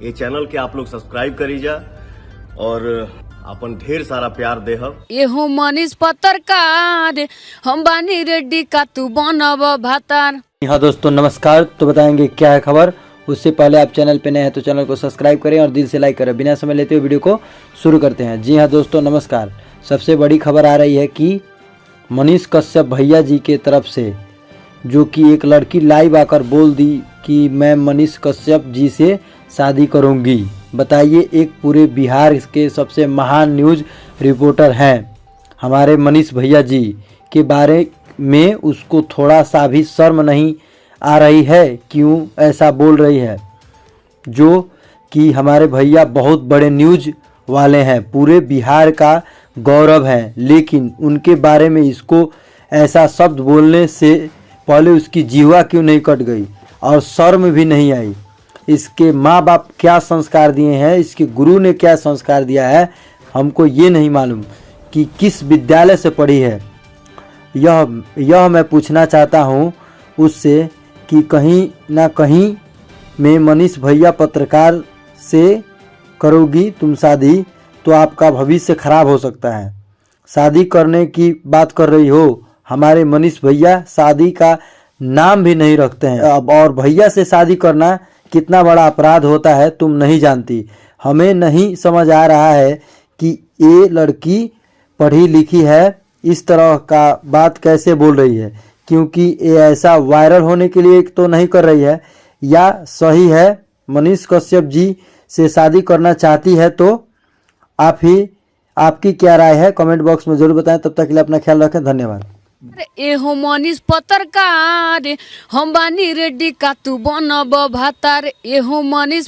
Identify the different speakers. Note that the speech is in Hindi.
Speaker 1: ये चैनल के आप लोग सब्सक्राइब करीजा और अपन ढेर सारा प्यार देहब।
Speaker 2: एहो मनीष पत्रकार हम बानी रेड्डी का तू बनब भातार।
Speaker 3: हाँ दोस्तों नमस्कार। तो बताएंगे क्या है खबर। उससे पहले आप चैनल पे नए हैं तो चैनल को सब्सक्राइब करें और दिल से लाइक करें। बिना समय लेते हुए वीडियो को शुरू करते हैं। जी हाँ दोस्तों नमस्कार। सबसे बड़ी खबर आ रही है कि मनीष कश्यप भैया जी के तरफ से जो कि एक लड़की लाइव आकर बोल दी कि मैं मनीष कश्यप जी से शादी करूंगी। बताइए, एक पूरे बिहार के सबसे महान न्यूज़ रिपोर्टर हैं हमारे मनीष भैया जी के बारे में उसको थोड़ा सा भी शर्म नहीं आ रही है? क्यों ऐसा बोल रही है? जो कि हमारे भैया बहुत बड़े न्यूज़ वाले हैं, पूरे बिहार का गौरव हैं, लेकिन उनके बारे में इसको ऐसा शब्द बोलने से पहले उसकी जीवा क्यों नहीं कट गई और शर्म भी नहीं आई? इसके माँ बाप क्या संस्कार दिए हैं, इसके गुरु ने क्या संस्कार दिया है, हमको ये नहीं मालूम कि किस विद्यालय से पढ़ी है। यह मैं पूछना चाहता हूँ उससे कि कहीं ना कहीं में मनीष भैया पत्रकार से करोगी तुम शादी तो आपका भविष्य खराब हो सकता है। शादी करने की बात कर रही हो, हमारे मनीष भैया शादी का नाम भी नहीं रखते हैं। अब और भैया से शादी करना कितना बड़ा अपराध होता है तुम नहीं जानती। हमें नहीं समझ आ रहा है कि ये लड़की पढ़ी लिखी है, इस तरह का बात कैसे बोल रही है, क्योंकि ये ऐसा वायरल होने के लिए तो नहीं कर रही है। या सही है मनीष कश्यप जी से शादी करना चाहती है तो आपकी क्या राय है कमेंट बॉक्स में जरूर बताएं। तब तक के लिए अपना ख्याल रखें। धन्यवाद।
Speaker 2: एहो मनीष पत्रकार हम बानी रेड्डी का तू बनब भातार। एहो मनीष